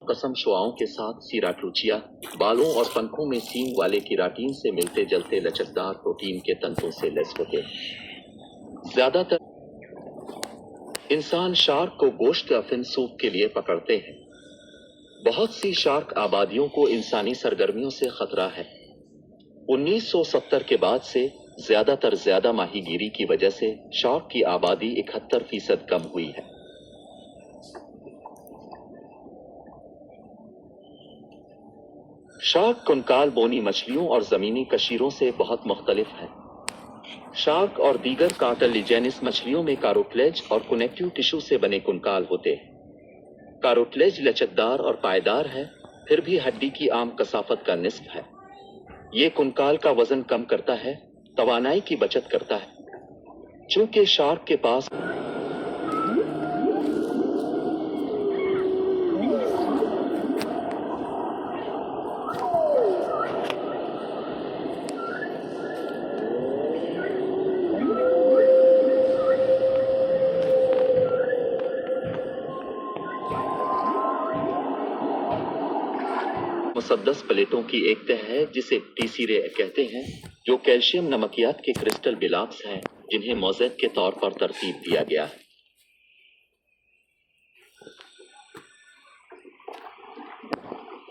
कसम शुआओं के साथ सीराटूचिया बालों और पंखों में सींग वाले कीराटिन से मिलते जलते लचकदार प्रोटीन के तंतुओं से लैस होते हैं। ज्यादातर इंसान शार्क को गोश्त या फिन सूप के लिए पकड़ते हैं। बहुत सी शार्क आबादियों को इंसानी सरगर्मियों से खतरा है। 1970 के बाद से ज्यादा माहीगीरी की वजह से शार्क की आबादी 71% कम हुई है। शार्क कंकाल बोनी मछलियों और जमीनी कशीरों से बहुत मुख्तलिफ है। शार्क और दीगर कार्टिलेजिनस मछलियों में कारोटिलेज और कनेक्टिव टिश्यू से बने कंकाल होते हैं। कारोटिलेज लचकदार और पायदार है, फिर भी हड्डी की आम कसाफत का निस्फ है। ये कंकाल का वजन कम करता है, तवानाई की बचत करता है। चूंकि शार्क के पास मुसद्दस प्लेटों की एक तह है जिसे टीसीरे कहते हैं, जो कैल्शियम नमकियात के क्रिस्टल ब्लॉक्स हैं जिन्हें मोज़ेक के तौर पर तरतीब दिया गया है।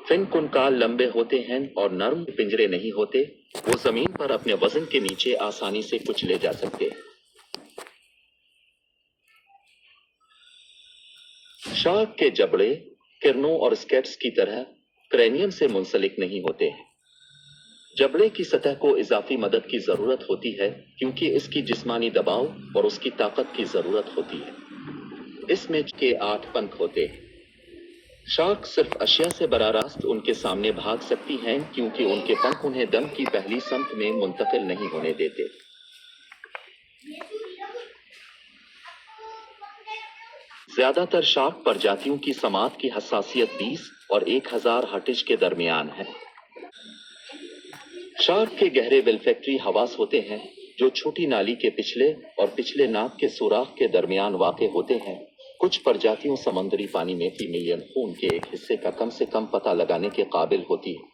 फिन कंकाल लंबे होते हैं और नर्म पिंजरे नहीं होते। वो जमीन पर अपने वजन के नीचे आसानी से कुचले जा सकते हैं। शार्क के जबड़े किरणों और स्केट्स की तरह क्रेनियम से मुंसलिक नहीं होते हैं। जबड़े की सतह को इजाफी मदद की जरूरत होती है क्योंकि इसकी जिस्मानी दबाव और उसकी ताकत की जरूरत होती है। इसमें के 8 पंख होते हैं। शार्क सिर्फ अशिया से बराह रास्त उनके सामने भाग सकती हैं क्योंकि उनके पंख उन्हें दम की पहली सम्त में मुंतकिल नहीं होने देते। ज्यादातर शार्क प्रजातियों की समात की हसासियत 20 और 1000 हर्ट्ज के दरमियान है। शार्क के गहरे वेल्फैक्टरी हवास होते हैं जो छोटी नाली के पिछले और पिछले नाक के सुराख के दरमियान वाक़े होते हैं। कुछ प्रजातियों समुद्री पानी में फीमेलियन खून के एक हिस्से का कम से कम पता लगाने के काबिल होती है।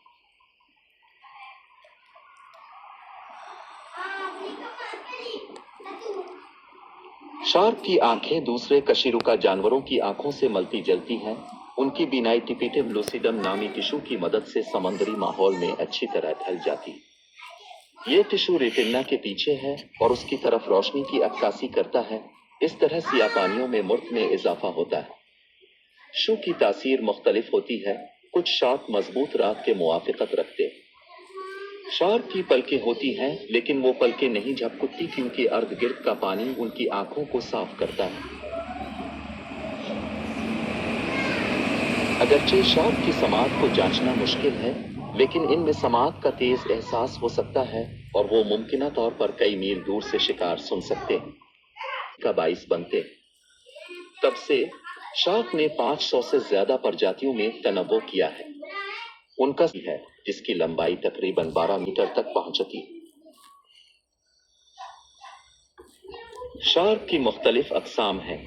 शार्क की आंखें दूसरे कशीरुका जानवरों की आंखों से मिलती जलती हैं। उनकी बीनाई टिपिटिव लूसिडम नामी टिश्यू की मदद से समुद्री माहौल में अच्छी तरह ढल जाती। ये टिश्यू रेटिना के पीछे है और उसकी तरफ रोशनी की अक्कासी करता है। इस तरह सियाह पानियों में मुर्त में इजाफा होता है। टिश्यू की तासीर मुख्तलिफ होती है। कुछ शार्क मजबूत रात के मुआफिकत रखते हैं। शार्क की पलकें होती हैं लेकिन वो पलकें नहीं झपकती क्योंकि अर्ध गिर्द का पानी उनकी आंखों को साफ करता है। अगरचे शार्क की समात को जांचना मुश्किल है, लेकिन इनमें समात का तेज एहसास हो सकता है और वो मुमकिना तौर पर कई मील दूर से शिकार सुन सकते हैं का बाइस बनते हैं। तब से शार्क ने 500 से ज्यादा प्रजातियों में तनव्वो किया है। उनका है जिसकी लंबाई तकरीबन 12 मीटर तक पहुंचती। शार्क की मुख्तलिफ अक़साम हैं।